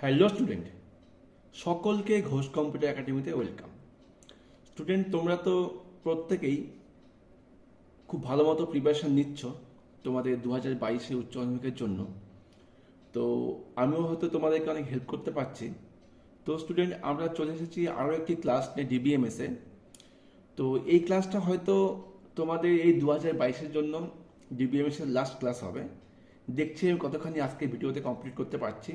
Hello student, সকলকে Ghosh computer একাডেমিতে welcome. Student, তোমরা তো প্রত্যেকেই খুব ভালো মতো প্রিপারেশান নিচ্ছ তোমাদের 2022 উচ্চ মাধ্যমিকের জন্য। তো আমিও হয়তো তোমাদেরকে অনেক হেল্প করতে পারছি। তো স্টুডেন্ট, আমরা চলে এসেছি আরও একটি ক্লাস নিয়ে ডিবিএমএসে। তো এই ক্লাসটা হয়তো তোমাদের এই 2022 জন্য ডিবিএমএসের লাস্ট ক্লাস হবে। দেখছি আমি কতখানি আজকে ভিডিওতে কমপ্লিট করতে পারছি।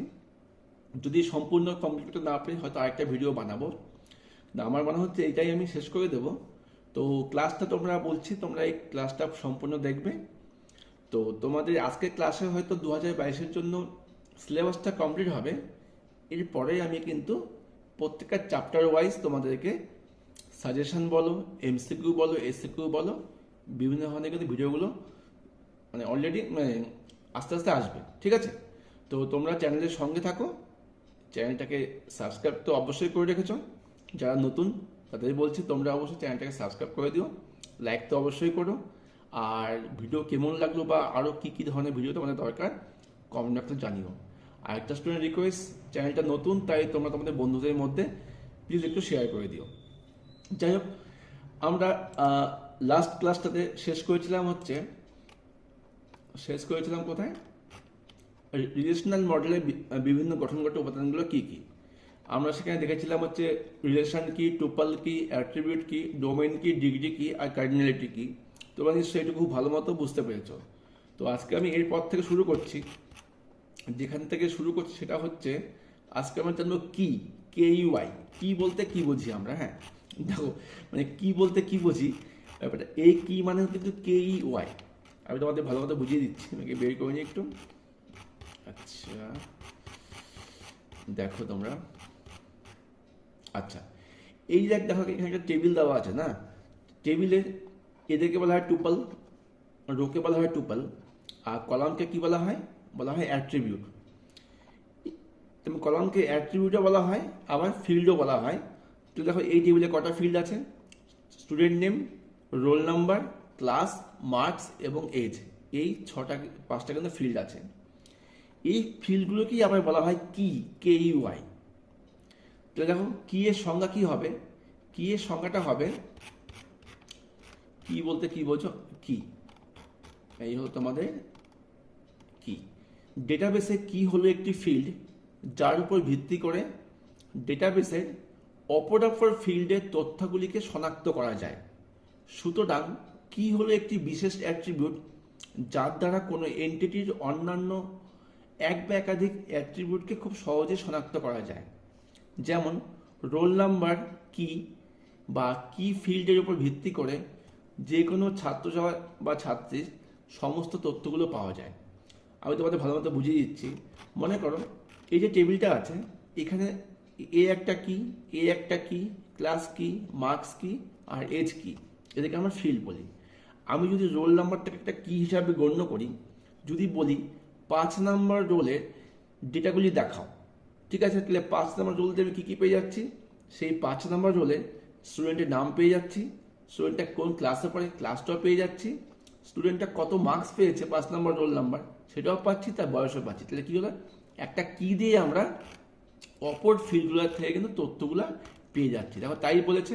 যদি সম্পূর্ণ কমপ্লিট করতে না পারি হয়তো আরেকটা ভিডিও বানাবো। না, আমার মনে হচ্ছে এটাই আমি শেষ করে দেবো। তো ক্লাসটা তোমরা বলছি তোমরা এই ক্লাসটা সম্পূর্ণ দেখবে। তো তোমাদের আজকের ক্লাসে হয়তো 2022 জন্য সিলেবাসটা কমপ্লিট হবে। এরপরে আমি কিন্তু প্রত্যেকটা চ্যাপ্টার ওয়াইজ তোমাদেরকে সাজেশন বলো, এমসিকিউ বলো, এসিকিউ বলো, বিভিন্ন ধরনের কিন্তু ভিডিওগুলো অলরেডি আস্তে আস্তে আসবে। ঠিক আছে? তো তোমরা চ্যানেলের সঙ্গে থাকো। চ্যানেলটাকে সাবস্ক্রাইব তো অবশ্যই করে রেখেছ। যারা নতুন তাদের বলছি তোমরা অবশ্যই চ্যানেলটাকে সাবস্ক্রাইব করে দিও, লাইক তো অবশ্যই করো। আর ভিডিও কেমন লাগলো বা আরও কী কী ধরনের ভিডিও তোমাদের দরকার কমেন্ট বক্সে জানিও। আর একটা স্টুডেন্ট রিকোয়েস্ট, চ্যানেলটা নতুন তাই তোমরা তোমাদের বন্ধুদের মধ্যে প্লিজ একটু শেয়ার করে দিও। যাই হোক, আমরা লাস্ট ক্লাসটাতে শেষ করেছিলাম কোথায়? রিলেশনাল মডেলের বিভিন্ন গঠনগত উপাদানগুলো কী কী আমরা সেখানে দেখেছিলাম হচ্ছে রিলেশন কি, টুপল কি, অ্যাট্রিবিউট কি, ডোমেইন কি, ডিগ্রি কি আর কার্ডিনালিটি কি। তোমরা নিশ্চয়ই এটা খুব ভালো মতো বুঝতে পেরেছ। তো আজকে আমি এরপর থেকে শুরু করছি। যেখান থেকে শুরু করছি সেটা হচ্ছে আজকে আমরা জানবো কি, কে ইউআই। কি বলতে কি বুঝি আমরা? হ্যাঁ, দেখো, কি বলতে কি বুঝি ব্যাপারটা। এই কি মানে কিন্তু কে ইউআই। আমি তোমাদের ভালো মতো বুঝিয়ে দিচ্ছি, আমাকে বের করে নিই একটু। আচ্ছা, দেখো তোমরা। আচ্ছা, এই যে দেখো এখানে একটা টেবিল দেওয়া আছে না, টেবিলে এদেরকে বলা হয় টুপল, রোকে বলা হয় টুপল, আর কলামকে কি বলা হয়? বলা হয় অ্যাট্রিবিউট। কলামকে অ্যাট্রিবিউটও বলা হয়, আবার ফিল্ডও বলা হয়। তো দেখো এই টেবিলে কটা ফিল্ড আছে? Student name, roll number, class, marks এবং এজ। এই পাঁচটা কিন্তু ফিল্ড আছে। এই ফিল্ডগুলোকেই আবার বলা হয় কি, কে ইউআই। তো দেখো কি এর সংজ্ঞা কি হবে? কি এর সংজ্ঞাটা হবে, কি বলতে কি বোঝো? কি, এই হলো তোমাদের কি। ডেটাবেসে কি হলো একটি ফিল্ড যার উপর ভিত্তি করে ডেটাবেসের অপর ফিল্ডের তথ্যগুলিকে শনাক্ত করা যায়। সুতরাং কি হলো একটি বিশেষ অ্যাট্রিবিউট যার দ্বারা কোনো এন্টিটির অন্যান্য এক বা একাধিক অ্যাট্রিবিউটকে খুব সহজে শনাক্ত করা যায়। যেমন রোল নাম্বার কি বা কি ফিল্ডের উপর ভিত্তি করে যে কোনো ছাত্র বা ছাত্রীর সমস্ত তথ্যগুলো পাওয়া যায়। আমি তোমাদের ভালো মতো বুঝিয়ে দিচ্ছি। মনে করো এই যে টেবিলটা আছে, এখানে এ একটা কি, ক্লাস কি, মার্কস কি আর এজ কি, এদেরকে আমরা ফিল্ড বলি। আমি যদি রোল নাম্বারটাকে একটা কি হিসাবে গণ্য করি, যদি বলি 5 নাম্বার রোলের ডেটাগুলি দেখাও, ঠিক আছে, তাহলে 5 নাম্বার রোলতে আমি কী পেয়ে যাচ্ছি? সেই 5 নাম্বার রোলে স্টুডেন্টের নাম পেয়ে যাচ্ছি, স্টুডেন্টটা কোন ক্লাসে পড়ে ক্লাসটাও পেয়ে যাচ্ছি, স্টুডেন্টটা কত মার্কস পেয়েছে 5 নাম্বার রোল নাম্বার সেটাও পাচ্ছি, তার বয়সও পাচ্ছি। তাহলে কী হলো? একটা কি দিয়ে আমরা অপর ফিল্ডগুলোর থেকে কিন্তু তথ্যগুলো পেয়ে যাচ্ছি। দেখো তাই বলেছে,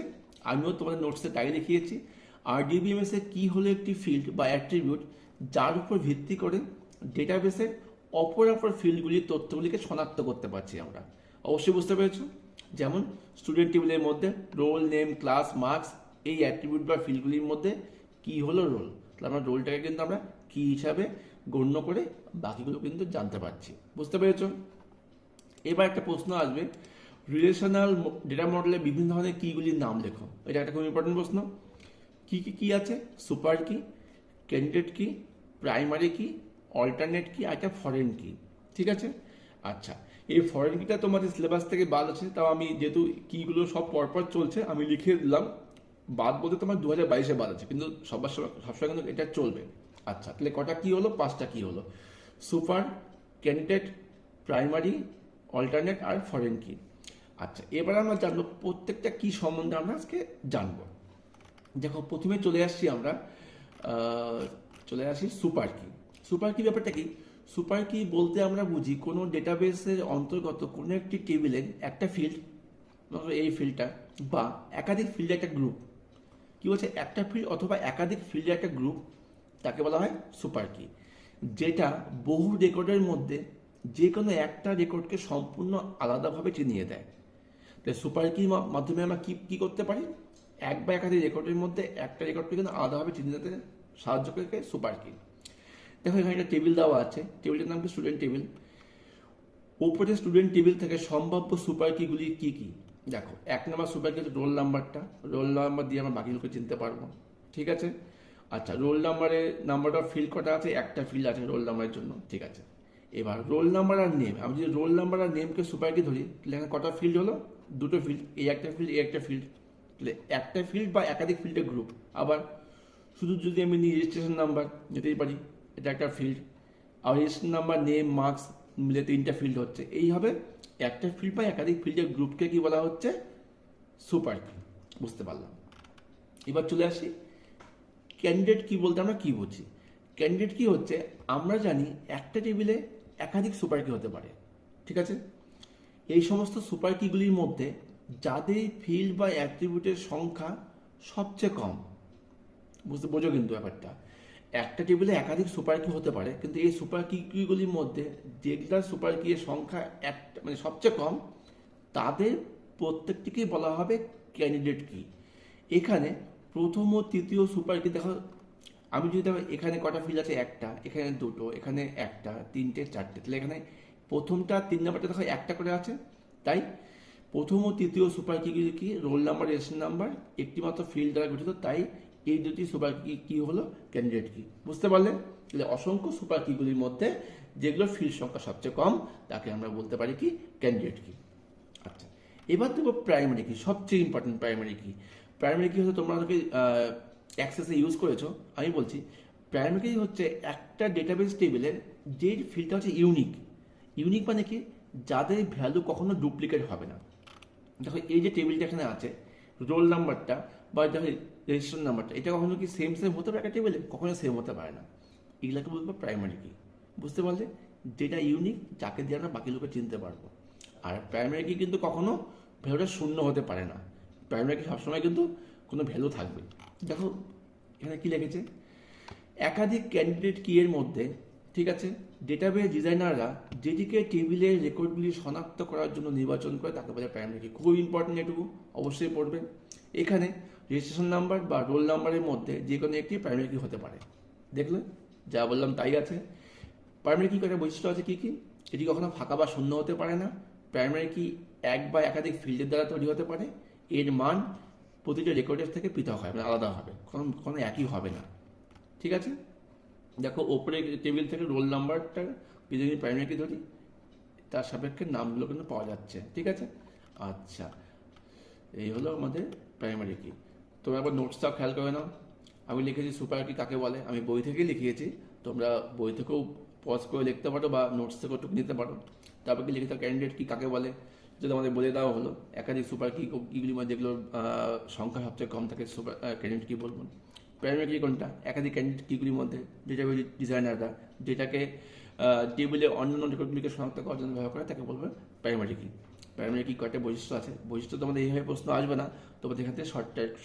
আমিও তোমাদের নোটসে তাই দেখিয়েছি। RDBMS কি হলো একটি ফিল্ড বা অ্যাট্রিবিউট যার উপর ভিত্তি করে ডেটাবেসের অপর ফিল্ডগুলির তথ্যগুলিকে শনাক্ত করতে পারছি আমরা। অবশ্যই বুঝতে পেরেছো। যেমন স্টুডেন্ট টেবিলের মধ্যে রোল, নেম, ক্লাস, মার্কস, এই অ্যাট্রিবিউট বা ফিল্ডগুলির মধ্যে কি হলো? রোল। তাহলে আমরা রোলটাকে কিন্তু আমরা কি হিসাবে গণ্য করে বাকিগুলো কিন্তু জানতে পারছি। বুঝতে পেরেছো? এবার একটা প্রশ্ন আসবে, রিলেশনাল ডেটা মডেলে বিভিন্ন ধরনের কিগুলির নাম লেখো। এটা একটা খুব ইম্পর্টেন্ট প্রশ্ন। কি আছে? সুপার কি, ক্যান্ডিডেট কি, প্রাইমারি কি, অল্টারনেট কি আর একটা ফরেন কি। ঠিক আছে? আচ্ছা, এই ফরেন কিটা তোমাদের সিলেবাস থেকে বাদ আছে, তাও আমি যেহেতু কিগুলো সব পরপর চলছে আমি লিখে দিলাম। বাদ বলতে তোমার 2022 বাদ আছে, কিন্তু সবসময় কিন্তু এটা চলবে। আচ্ছা, তাহলে কটা কি হলো? 5টা কি হলো? সুপার, ক্যান্ডিডেট, প্রাইমারি, অল্টারনেট আর ফরেন কি। আচ্ছা, এবার আমরা জানবো প্রত্যেকটা কি সম্বন্ধে আমরা আজকে জানবো। দেখো প্রথমে চলে আসি সুপার কি। সুপার কি ব্যাপারটা কি? সুপার কি বলতে আমরা বুঝি কোনো ডেটাবেসের অন্তর্গত কোনো একটি টেবিলের একটা ফিল্ড, এই ফিল্ডটা বা একাধিক ফিল্ডের একটা গ্রুপ, কি বলছে, একটা ফিল্ড অথবা একাধিক ফিল্ডের একটা গ্রুপ, তাকে বলা হয় সুপার কি, যেটা বহু রেকর্ডের মধ্যে যে কোনো একটা রেকর্ডকে সম্পূর্ণ আলাদাভাবে চিনিয়ে দেয়। তাই সুপার কির মাধ্যমে আমরা কি কি করতে পারি, এক বা একাধিক রেকর্ডের মধ্যে একটা রেকর্ডকে কিন্তু আলাদাভাবে চিনিয়ে দিতে সাহায্য করে সুপার কি। দেখো এখানে একটা টেবিল দেওয়া আছে, টেবিলটার নাম কি স্টুডেন্ট টেবিল। ওপরে স্টুডেন্ট টেবিল থেকে সম্ভাব্য সুপার কিগুলি কি কি, দেখো এক নম্বর সুপার কি হচ্ছে রোল নাম্বারটা, রোল নাম্বার দিয়ে আমরা বাকিগুলোকে চিনতে পারবো, ঠিক আছে। আচ্ছা, রোল নাম্বারটা ফিল্ড কটা আছে, একটা ফিল্ড আছে রোল নাম্বারের জন্য, ঠিক আছে। এবার রোল নাম্বার আর নেম, আমি যদি রোল নাম্বার আর নেমকে সুপার কি ধরি, তাহলে এখানে কটা ফিল্ড হলো, দুটো ফিল্ড, এই একটা ফিল্ড এই একটা ফিল্ড, তাহলে একটা ফিল্ড বা একাধিক ফিল্ডের গ্রুপ। আবার শুধু যদি আমি নিই রেজিস্ট্রেশন নাম্বার নিতেই পারি, এটা একটা ফিল্ড, আর রেজিস্ট্রেশন নাম্বার নেম মার্কস মিলে তিনটা ফিল্ড হচ্ছে, এইভাবে একটা ফিল্ড বা একাধিক ফিল্ডের গ্রুপকে কি বলা হচ্ছে, সুপার কি। বুঝতে পারলাম। এবার চলে আসি ক্যান্ডিডেট কি বলতে আমরা কি বুঝি। ক্যান্ডিডেট কি হচ্ছে, আমরা জানি একটা টেবিলে একাধিক সুপার কি হতে পারে, ঠিক আছে। এই সমস্ত সুপার কিগুলির মধ্যে যাদের ফিল্ড বা অ্যাট্রিবিউটের সংখ্যা সবচেয়ে কম, বোঝো কিন্তু ব্যাপারটা, একটা টেবিলে একাধিক সুপার কি হতে পারে, কিন্তু এই সুপার কিগুলির মধ্যে যেগুলার সুপার কি এর সংখ্যা একটা মানে সবচেয়ে কম, তাদের প্রত্যেকটিকেই বলা হবে ক্যান্ডিডেট কি। এখানে প্রথম ও তৃতীয় সুপার কি দেখো, আমি যদি দেখো এখানে কটা ফিল্ড আছে, একটা, এখানে দুটো, এখানে একটা, তিনটে, চারটে, তাহলে এখানে প্রথমটা 3 নাম্বারটা দেখো একটা করে আছে, তাই প্রথম ও তৃতীয় সুপার কিগুলি কি, রোল নাম্বার রেজিস্ট্রেশন নাম্বার একটি মাত্র ফিল্ড দ্বারা গঠিত, তাই এই দুটি সুপার কি কি হলো ক্যান্ডিডেট কি। বুঝতে পারলেন? তাহলে অসংখ্য সুপার কিগুলির মধ্যে যেগুলো ফিল্ড সংখ্যা সবচেয়ে কম, তাকে আমরা বলতে পারি কি, ক্যান্ডিডেট কি। আচ্ছা, এবার দেখো প্রাইমারি কি, সবচেয়ে ইম্পর্টেন্ট প্রাইমারি কি। প্রাইমারি কি হচ্ছে তোমরা অ্যাক্সেসে ইউজ করেছো, আমি বলছি প্রাইমারি কি হচ্ছে একটা ডেটাবেস টেবিলের যে ফিল্ডটা হচ্ছে ইউনিক। ইউনিক মানে কি, যাদের ভ্যালু কখনো ডুপ্লিকেট হবে না। দেখো এই যে টেবিলটা এখানে আছে, রোল নাম্বারটা বা দেখো রেজিস্ট্রেশন নাম্বারটা, এটা কখনো কি সেম হতে পারে একটা টেবিলে, কখনো সেম হতে পারে না। এগুলাকে বলবো প্রাইমারি কি। বুঝতে পারলে, যেটা ইউনিক, যাকে দিয়ে আমরা বাকি লোকে চিনতে পারবো। আর প্রাইমারি কি কিন্তু কখনো ভ্যালুটা শূন্য হতে পারে না, প্রাইমারি কি সবসময় কিন্তু কোনো ভ্যালু থাকবে। দেখো এখানে কি লিখেছে, একাধিক ক্যান্ডিডেট কি এর মধ্যে, ঠিক আছে, ডেটাবেস ডিজাইনাররা যেটিকে টেবিলের রেকর্ডগুলি শনাক্ত করার জন্য নির্বাচন করে তাকে বলে প্রাইমারি কি। খুব ইম্পর্টেন্ট, এটুকু অবশ্যই পড়বে। এখানে রেজিস্ট্রেশন নাম্বার বা রোল নাম্বারের মধ্যে যে কোনো একটি প্রাইমারি কি হতে পারে। দেখলে যা বললাম তাই আছে। প্রাইমারি কি কয়টা বৈশিষ্ট্য আছে কি কি, এটি কখনো ফাঁকা বা শূন্য হতে পারে না। প্রাইমারি কি এক বা একাধিক ফিল্ডের দ্বারা তৈরি হতে পারে। এর মান প্রতিটা রেকর্ডের থেকে পৃথক হয়, মানে আলাদা হবে, কখনো একই হবে না, ঠিক আছে। দেখো ওপরে টেবিল থেকে রোল নাম্বারটা যদি প্রাইমারি কি ধরি, তার সাপেক্ষে নামগুলো কিন্তু পাওয়া যাচ্ছে, ঠিক আছে। আচ্ছা, এই হলো আমাদের প্রাইমারি কি। তোমরা একবার নোটসটাও খেয়াল করে নাও। আমি লিখেছি সুপার কি কাকে বলে, আমি বই থেকেই লিখিয়েছি, তোমরা বই থেকেও পজ করে লিখতে পারো বা নোটস থেকেও টুক নিতে পারো। তারপর কি লিখে ক্যান্ডিডেট কি কাকে বলে, যদি আমাদের বলে দেওয়া হলো একাধিক সুপার কিগুলির মধ্যে যেগুলোর সংখ্যা সবচেয়ে কম থাকে সুপার ক্যান্ডিডেট কি বলবো। প্রাইমারি কি কোনটা, একাধিক ক্যান্ডিডেট কিগুলির মধ্যে ডেটাবেস ডিজাইনাররা যেটাকে টেবিলে অন্যান্য রেকর্ডগুলিকে শনাক্ত করার জন্য ব্যবহার করে, তাকে বলবে প্রাইমারি কি। প্রাইমারি কি কয়েকটা বৈশিষ্ট্য আছে, বৈশিষ্ট্য তোমাদের এইভাবে প্রশ্ন আসবে না, তোমাদের এখান থেকে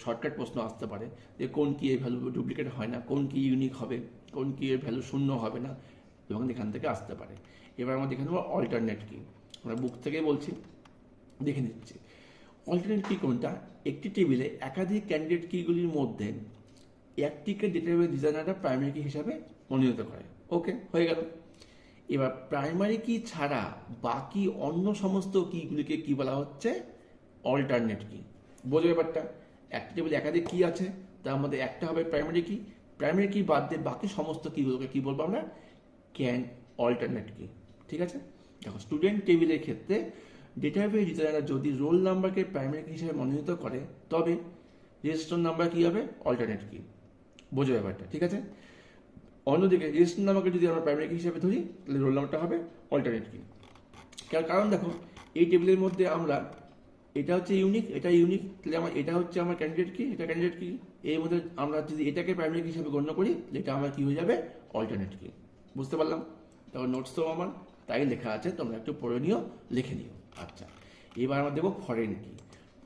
শর্টকাট প্রশ্ন আসতে পারে যে কোন কি এর ভ্যালু ডুপ্লিকেট হয় না, কোন কি ইউনিক হবে, কোন কি এর ভ্যালু শূন্য হবে না, এবং এখান থেকে আসতে পারে। এবার আমরা দেখে নেবো অল্টারনেট কি, আমরা বুক থেকে বলছি, দেখে নিচ্ছি। অল্টারনেট কি কোনটা, একটি টেবিলে একাধিক ক্যান্ডিডেট কিগুলির মধ্যে একটিকে ডেটাবেস ডিজাইনাররা প্রাইমারি কি হিসাবে মনোনীত করে। ওকে, হয়ে গেল। এবার প্রাইমারি কি ছাড়া বাকি অন্য সমস্ত কিগুলিকে কি বলা হচ্ছে, অল্টারনেট কি। বোঝো ব্যাপারটা, একটা টেবিলে একাধিক কি আছে, তার মধ্যে একটা হবে প্রাইমারি কি, প্রাইমারি কি বাদ দিয়ে বাকি সমস্ত কিগুলোকে কি বলবো আমরা, অল্টারনেট কি, ঠিক আছে। দেখো স্টুডেন্ট টেবিলের ক্ষেত্রে ডেটাবেস ডিজাইনার যদি রোল নাম্বারকে প্রাইমারি কি হিসেবে মনোনীত করে, তবে রেজিস্ট্রেশন নাম্বার কি হবে, অল্টারনেট কি। বোঝো ব্যাপারটা, ঠিক আছে। অন্যদিকে রেজিস্ট্রেশন নাম্বারকে যদি আমরা প্রাইমারি কি হিসেবে ধরি, তাহলে রোল নাম্বারটা হবে অল্টারনেট কি। কারণ দেখো এই টেবিলের মধ্যে আমরা, এটা হচ্ছে ইউনিক, এটা ইউনিক, তাহলে আমার এটা হচ্ছে আমার ক্যান্ডিডেট কি, এটা ক্যান্ডিডেট কি, এর মধ্যে আমরা যদি এটাকে প্রাইমারি কি হিসেবে গণ্য করি, এটা আমার কি হয়ে যাবে, অল্টারনেট কি। বুঝতে পারলাম। তখন নোটস তো আমার তাই লেখা আছে, তোমরা একটু পড়ে নিও, লিখে নিও। আচ্ছা, এবার আমরা দেখবো ফরেন কি।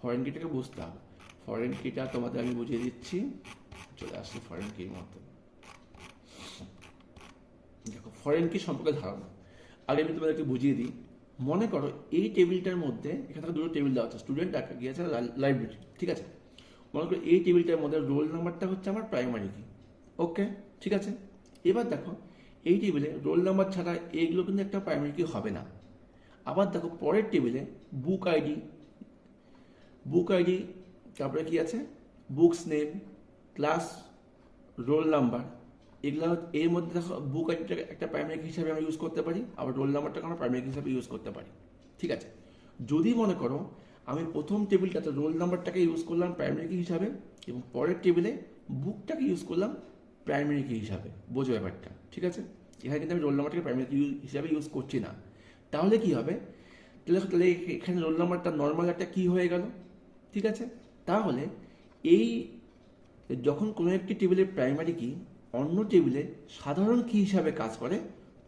ফরেন কিটাকে বুঝতে হবে। ফরেন কিটা তোমাদের আমি বুঝিয়ে দিচ্ছি, চলে আসছি ফরেন কির মধ্যে। দেখো ফরেন কি সম্পর্কে ধারণা আগে আমি তোমাদেরকে বুঝিয়ে দিই। মনে করো এই টেবিলটার মধ্যে, এখানে দুটো টেবিল দেওয়া আছে, স্টুডেন্ট আর গিয়েছে লাইব্রেরি, ঠিক আছে। মনে করো এই টেবিলটার মধ্যে রোল নাম্বারটা হচ্ছে আমার প্রাইমারি কি, ওকে, ঠিক আছে। এবার দেখো এই টেবিলে রোল নাম্বার ছাড়া এইগুলো কিন্তু একটা প্রাইমারি কি হবে না। আবার দেখো পরের টেবিলে বুক আইডি, তারপরে কি আছে, books name, class, roll number, এগুলো এর মধ্যে দেখো বুক আইডিটা একটা প্রাইমারি কি হিসাবে আমরা ইউজ করতে পারি, আবার রোল নাম্বারটাকে আমরা প্রাইমারি কি হিসাবে ইউজ করতে পারি, ঠিক আছে। যদি মনে করো আমি প্রথম টেবিলটাতে রোল নাম্বারটাকে ইউজ করলাম প্রাইমারি কি হিসাবে এবং পরের টেবিলে বুকটাকে ইউজ করলাম প্রাইমারি কি হিসাবে, বোঝো ব্যাপারটা, ঠিক আছে। এখানে কিন্তু আমি রোল নাম্বারটাকে প্রাইমারি কি হিসাবে ইউজ করছি না। তাহলে কি হবে, তাহলে এখানে রোল নাম্বারটা নর্মাল একটা কি হয়ে গেল, ঠিক আছে। তাহলে এই যখন কোনো একটি টেবিলের প্রাইমারি কি অন্য টেবিলে সাধারণ কি হিসাবে কাজ করে,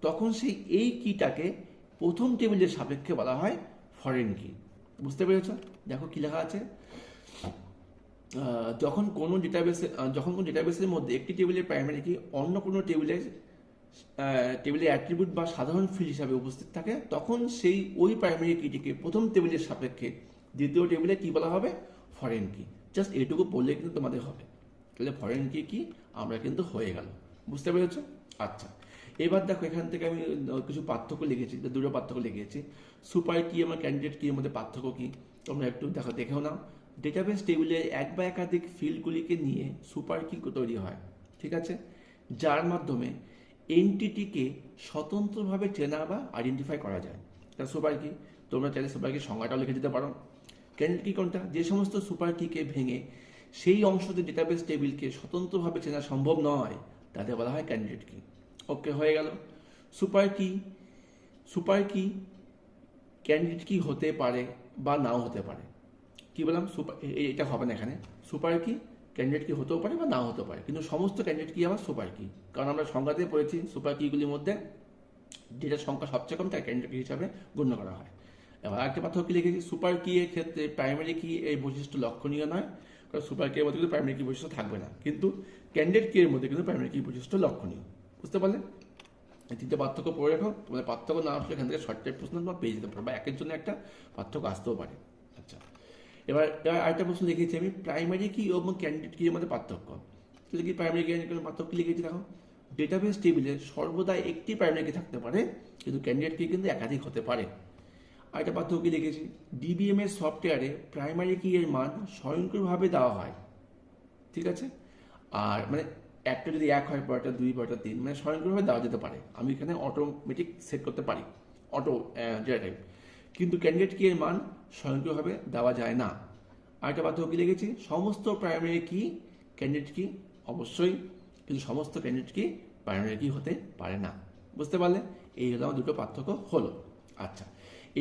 তখন সেই এই কিটাকে প্রথম টেবিলের সাপেক্ষে বলা হয় ফরেন কি। বুঝতে পেরেছ? দেখো কি লেখা আছে, যখন কোনো ডেটাবেসের মধ্যে একটি টেবিলের প্রাইমারি কি অন্য কোনো টেবিলের অ্যাট্রিবিউট বা সাধারণ ফিল্ড হিসাবে উপস্থিত থাকে, তখন সেই ওই প্রাইমারি কিটিকে প্রথম টেবিলের সাপেক্ষে দ্বিতীয় টেবিলে কি বলা হবে, ফরেন কি। জাস্ট এইটুকু বললে কিন্তু তোমাদের হবে। তাহলে ফরেন কি কি আমরা কিন্তু হয়ে গেল। বুঝতে পেরেছ? আচ্ছা, এবার দেখো এখান থেকে আমি কিছু পার্থক্য লিখেছি, দুটো পার্থক্য লিখেছি। সুপার কি এবং ক্যান্ডিডেট কি এর মধ্যে পার্থক্য কি তোমরা একটু দেখেও নাও। ডেটাবেস টেবিলে এক বা একাধিক ফিল্ডগুলিকে নিয়ে সুপার কি তৈরি হয়, ঠিক আছে, যার মাধ্যমে এন্টিটিকে স্বতন্ত্রভাবে চেনা বা আইডেন্টিফাই করা যায়। তা সুপার কি, তোমরা চাইলে সুপার কি সংজ্ঞাটাও লিখে দিতে পারো। ক্যান্ডিডেট কি কোনটা, যে সমস্ত সুপার কিকে ভেঙে সেই অংশতে ডেটাবেস টেবিলকে স্বতন্ত্রভাবে চেনা সম্ভব নয় তাদের বলা হয় ক্যান্ডিডেট কি। ওকে, হয়ে গেল। সুপার কি ক্যান্ডিডেট কি হতে পারে বা নাও হতে পারে। কি বললাম, এটা হবে না এখানে। সুপার কি ক্যান্ডিডেট কি হতেও পারে বা নাও হতে পারে, কিন্তু সমস্ত ক্যান্ডিডেট কি আবার সুপার কি, কারণ আমরা সংজ্ঞাতে পড়েছি সুপার কিগুলির মধ্যে যেটার সংখ্যা সবচেয়ে কম তার ক্যান্ডিডেট কি হিসাবে গণ্য করা হয়। এবার আরেকটা পার্থক্য কি লিখেছি, সুপার কি এর ক্ষেত্রে প্রাইমারি কি এই বৈশিষ্ট্য লক্ষণীয় নয়, কারণ সুপার কি এর মধ্যে কিন্তু প্রাইমারি কি বৈশিষ্ট্য থাকবে না, কিন্তু ক্যান্ডিডেট কি এর মধ্যে কিন্তু প্রাইমারি কি বৈশিষ্ট্য লক্ষণীয়। বুঝতে পারলে? এই তিনটে পার্থক্য পড়ে রাখো, তোমাদের পার্থক্য না আসলে এখান থেকে শর্ট টাইপ প্রশ্ন তোমার পেয়ে যেতে পারো, বা একের জন্য একটা পার্থক্য আসতেও পারে। আচ্ছা, এবার আরেকটা প্রশ্ন লিখেছি আমি, প্রাইমারি কি এবং ক্যান্ডিডেট কি এর মধ্যে পার্থক্য। তাহলে কি প্রাইমারি ক্যান্ডিডেট পার্থক্য লিখেছি দেখো, ডেটাবেস টেবিলে সর্বদা একটি প্রাইমারি কি থাকতে পারে, কিন্তু ক্যান্ডিডেট কি কিন্তু একাধিক হতে পারে। আরেকটা পার্থক্য কি লিখেছি, ডিবিএম এর সফটওয়্যারে প্রাইমারি কি এর মান স্বয়ংক্রিয়ভাবে দেওয়া হয়, ঠিক আছে। আর মানে একটা যদি 1 হয়, পরেরটা 2, পরেরটা 3, মানে স্বয়ংক্রিয়ভাবে দেওয়া যেতে পারে, আমি এখানে অটোমেটিক সেট করতে পারি, অটো ডেটা টাইপ। কিন্তু ক্যান্ডিডেট কি এর মান স্বয়ংক্রিয়ভাবে দেওয়া যায় না। আরেকটা পার্থক্য কি লিখেছি, সমস্ত প্রাইমারি কি ক্যান্ডিডেট কি অবশ্যই, কিন্তু সমস্ত ক্যান্ডিডেট কি প্রাইমারি কি হতে পারে না। বুঝতে পারলে? এই হলো আমার দুটো পার্থক্য হলো। আচ্ছা,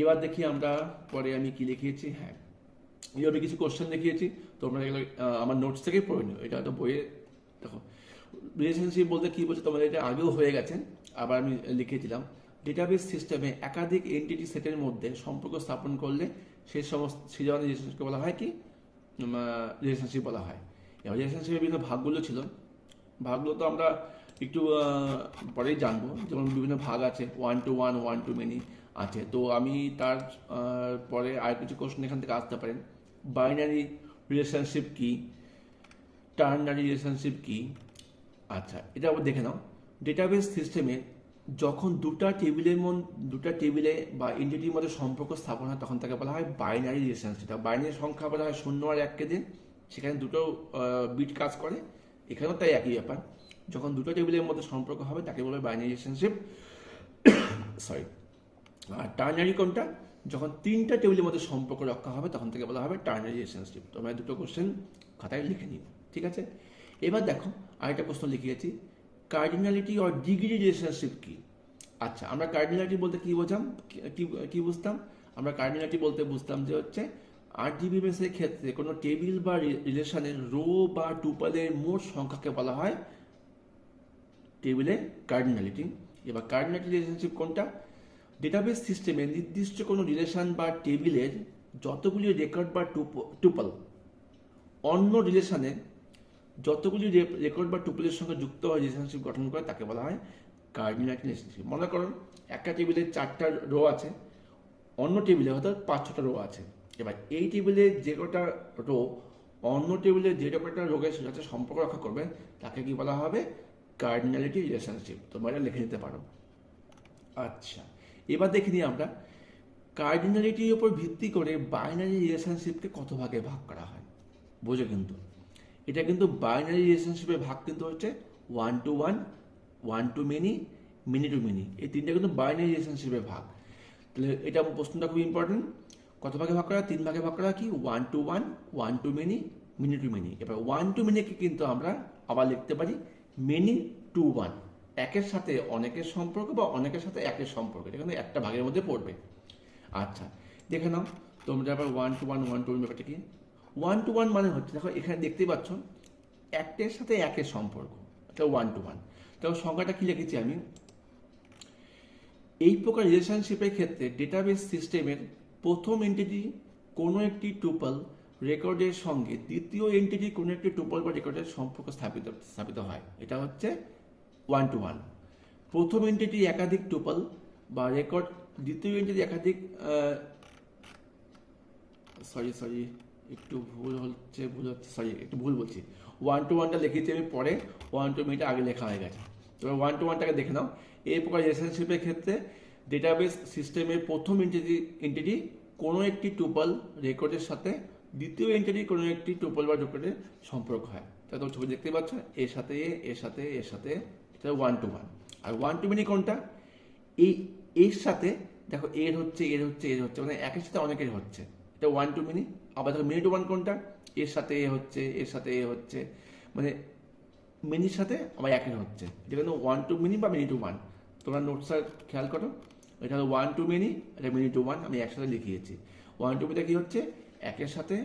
এবার দেখি আমরা পরে আমি কি লিখিয়েছি। হ্যাঁ, এইভাবে কিছু কোশ্চেন দেখিয়েছি, তোমরা এগুলো আমার নোটস থেকেই পড়ে নিও, এটা হয়তো বইয়ে দেখো। রিলেশনশিপ বলতে কী বলছে তোমাদের এটা আগেও হয়ে গেছে, আবার আমি লিখেছিলাম, ডেটাবেস সিস্টেমে একাধিক এন্টিটি সেটের মধ্যে সম্পর্ক স্থাপন করলে সেই ধরনের রিলেশনশিপকে বলা হয় কি, রিলেশনশিপ বলা হয়। এবার রিলেশনশিপের বিভিন্ন ভাগগুলো ছিল, ভাগগুলো তো আমরা একটু পরেই জানবো, যেমন বিভিন্ন ভাগ আছে, 1 to 1, 1 to many আছে। তো আমি তার পরে আর কিছু কোশ্চেন এখান থেকে আসতে পারেন। বাইনারি রিলেশনশিপ কি, টার্নারি রিলেশনশিপ কি। আচ্ছা, এটা আবার দেখে নাও, ডেটাবেস সিস্টেমে যখন দুটা টেবিলে বা এন্টিটির মধ্যে সম্পর্ক স্থাপন হয় তখন তাকে বলা হয় বাইনারি রিলেশনশিপ। বাইনারি সংখ্যা বলা হয় 0 আর 1 কে দিন, সেখানে দুটো বিট কাজ করে, এখানেও তাই একই ব্যাপার। যখন দুটো টেবিলের মধ্যে সম্পর্ক হবে তাকে বলা হয় বাইনারি রিলেশনশিপ, সরি। আর টার্নারি কোনটা, যখন 3টা টেবিলের মধ্যে সম্পর্ক রক্ষা হবে তখন থেকে বলা হবে টার্নারি রিলেশনশিপ। তোমরা দুটো কোশ্চেন খাতায় লিখে নিও, ঠিক আছে। এবার দেখো আরেকটা প্রশ্ন লিখিয়েছি, কার্ডিনালিটি অর ডিগ্রি রিলেশনশিপ কি। আচ্ছা, আমরা কার্ডিনালিটি বলতে কি বুঝতাম, আমরা কার্ডিনালিটি বলতে বুঝতাম যে হচ্ছে RDBMS এর ক্ষেত্রে কোনো টেবিল বা রিলেশনের রো বা টুপলের মোট সংখ্যাকে বলা হয় টেবিলের কার্ডিনালিটি। এবার কার্ডিনালিটি রিলেশনশিপ কোনটা? ডেটাবেস সিস্টেমে নির্দিষ্ট কোনো রিলেশন বা টেবিলের যতগুলি রেকর্ড বা টুপল অন্য রিলেশনের যতগুলি রেকর্ড বা টুপলের সঙ্গে যুক্ত হয় রিলেশনশিপ গঠন করে তাকে বলা হয় কার্ডিনালিটি রিলেশনশিপ। মনে করুন একটা টেবিলে 4টা রো আছে, অন্য টেবিলে হয়তো 5-6টা রো আছে। এবার এই টেবিলে যে কটা রো অন্য টেবিলে যে কটা রোগের সাথে সম্পর্ক রক্ষা করবে তাকে কি বলা হবে? Cardinality relationship. তোমরা এটা লিখে নিতে পারো। আচ্ছা, এবার দেখে নিই আমরা কার্ডিনালিটির উপর ভিত্তি করে বাইনারি রিলেশনশিপকে কত ভাগে ভাগ করা হয়। বোঝো কিন্তু এটা কিন্তু বাইনারি রিলেশনশিপের ভাগ কিন্তু হচ্ছে 1 to 1, 1 to many, many to many। এই তিনটা কিন্তু বাইনারি রিলেশনশিপের ভাগ। তাহলে এটা প্রশ্নটা খুব ইম্পর্টেন্ট। কত ভাগে ভাগ করা? 3 ভাগে ভাগ করা। কি? 1 to 1, 1 to many, many to many। এবার 1 to many-কে কিন্তু আমরা আবার লিখতে পারি many to 1। একের সাথে অনেকের সম্পর্ক বা অনেকের সাথে একের সম্পর্ক, এটা কিন্তু একটা ভাগের মধ্যে পড়বে। আচ্ছা, দেখে নাও তোমরা আবার 1 to 1, 1 to 1 ব্যাপারটা কি? 1 to 1 মানে হচ্ছে, দেখো এখানে দেখতেই পাচ্ছ একের সাথে একের সম্পর্ক, এটা 1 to 1। দেখো সংখ্যাটা কি লিখেছি আমি? এই প্রকার রিলেশনশিপের ক্ষেত্রে ডেটাবেস সিস্টেমের প্রথম এন্টিটি কোনো একটি টুপল রেকর্ডের সঙ্গে দ্বিতীয় এন্টিটি কোনো একটি টুপল বা রেকর্ডের সম্পর্ক স্থাপিত হয়। এটা হচ্ছে 1 to 1। প্রথম এন্টিটি একাধিক টুপল বা রেকর্ড, দ্বিতীয় এন্টিটি একাধিক সরি একটু ভুল হচ্ছে একটু ভুল বলছি। 1 to 1টা লিখেছি আমি পরে, 1 to many আগে লেখা হয়ে গেছে। তবে 1 to 1টাকে দেখে নাও। এই প্রকার রিলেশনশিপের ক্ষেত্রে ডেটাবেস সিস্টেমের প্রথম এন্টিটি কোনো একটি টুপল রেকর্ডের সাথে দ্বিতীয় এন্টিটি কোনো একটি টুপল বা রেকর্ডের সম্পর্ক হয়। তা তোমরা ছবি দেখতে পাচ্ছ, এর সাথে এর সাথে এর সাথে, এটা 1 to 1। আর 1 to many কোনটা? এর সাথে দেখো এর হচ্ছে মানে একের সাথে অনেকের হচ্ছে, এটা 1 to many। আবার দেখো many to 1 কোনটা? এর সাথে এ হচ্ছে, এর সাথে এ হচ্ছে, মানে মিনির সাথে আবার একের হচ্ছে, এটা কিন্তু 1 to many বা many to 1। তোমরা নোটসটা খেয়াল করো, এটা হলো 1 to many, এটা many to 1 আমি একসাথে লিখিয়েছি। 1 to many কি হচ্ছে? একের সাথে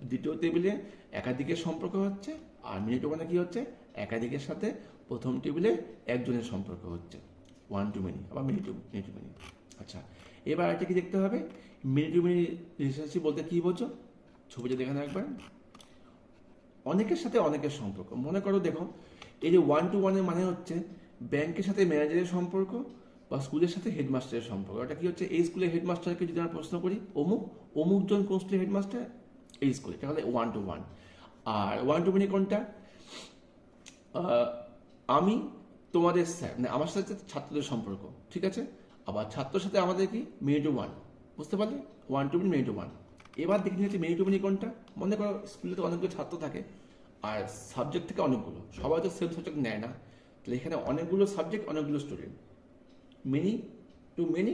দ্বিতীয় টেবিলে একাধিকের সম্পর্ক হচ্ছে, আর many to 1 কি হচ্ছে? একাধিকের সাথে প্রথম টেবিলে একজনের সম্পর্ক হচ্ছে। 1 to many আবার many to many। আচ্ছা, এবার এটা কি দেখতে হবে? many to many রিলেশনশিপ বলতে কি বোঝো? ছবিটা দেখে নাও একবার। অনেকের সাথে অনেকের সম্পর্ক। মনে করো দেখো এই যে 1 to 1-এর মানে হচ্ছে ব্যাংকের সাথে ম্যানেজারের সম্পর্ক বা স্কুলের সাথে হেডমাস্টারের সম্পর্ক। এটা কি হচ্ছে? এই স্কুলের হেডমাস্টারকে যদি আমরা প্রশ্ন করি অমুকজন কোন স্কুলের হেডমাস্টার? এই স্কুলে, এটা হলে 1 to 1। আর 1 to many কোনটা? আমি তোমাদের স্যার, মানে আমার সাথে ছাত্রদের সম্পর্ক, ঠিক আছে? আবার ছাত্রের সাথে আমাদের কি? many to 1। বুঝতে পারলে? 1 to many, many to 1। এবার দেখে নিচ্ছি many to many কোনটা। মনে করো স্কুলে তো অনেকগুলো ছাত্র থাকে আর সাবজেক্ট থেকে অনেকগুলো, সবাই তো সেম সাবজেক্ট নেয় না, তাহলে এখানে অনেকগুলো সাবজেক্ট অনেকগুলো student, many to many,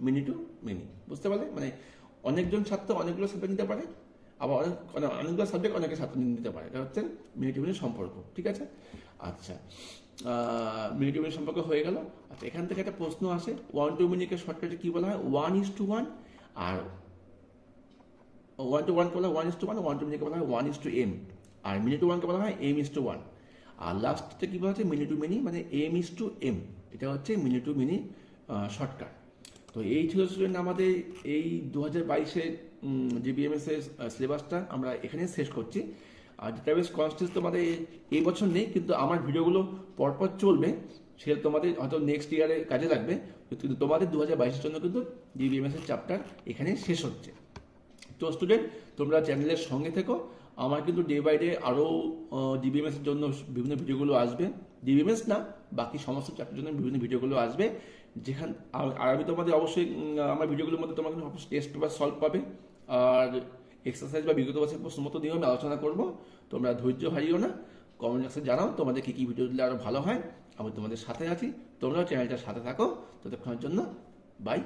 many to many। বুঝতে পারলে? মানে অনেকজন ছাত্র অনেকগুলো সাবজেক্ট নিতে পারে, আবার অনেকগুলো সাবজেক্ট অনেকের ছাত্র নিতে পারে, এটা হচ্ছে many to many সম্পর্ক, ঠিক আছে? আচ্ছা, many to many সম্পর্ক হয়ে গেল। আচ্ছা, এখান থেকে একটা প্রশ্ন আসে, 1 to many-কে শর্টকাটে কি বলা হয়? 1:1। আর 1 to 1 কে বলা হয় 1:1, 1 to many-কে বলা হয় 1:m। আর many to 1-কে বলা হয় m:1। আর লাস্টে কি বলা হচ্ছে? many to many মানে m:m। এটা হচ্ছে many to many শর্টকাট। তো এই ছিল স্টুডেন্ট আমাদের এই 2022-এর জিবিএমএস এর সিলেবাসটা আমরা এখানে শেষ করছি। আর ডেটাবেস কনস্টেন্স তোমাদের এই বছর নেই, কিন্তু আমার ভিডিওগুলো পরপর চলবে, সেটা তোমাদের হয়তো নেক্সট ইয়ারে কাজে লাগবে। কিন্তু তোমাদের 2022-এর জন্য কিন্তু জিবিএমএস এর চ্যাপ্টার এখানে শেষ হচ্ছে। তো স্টুডেন্ট, তোমরা চ্যানেলের সঙ্গে থেকো। আমার কিন্তু ডে বাই ডে আরও ডিবিএমএস এর জন্য বিভিন্ন ভিডিওগুলো আসবে। ডিবিএমএস না, বাকি সমস্ত চ্যাপ্টারের জন্য বিভিন্ন ভিডিওগুলো আসবে, আর আমি তোমাদের অবশ্যই আমার ভিডিওগুলোর মধ্যে তোমরা কিন্তু টেস্ট পেপার সলভ পাবে, আর এক্সারসাইজ বা বিগত বছরের প্রশ্ন মতো নিয়েও আমি আলোচনা করবো। তোমরা ধৈর্য হারিও না, কমেন্ট বক্সে জানাও তোমাদের কী ভিডিও দিলে আরও ভালো হয়। আমি তোমাদের সাথে আছি, তোমরাও চ্যানেলটার সাথে থাকো। ততক্ষণের জন্য বাই।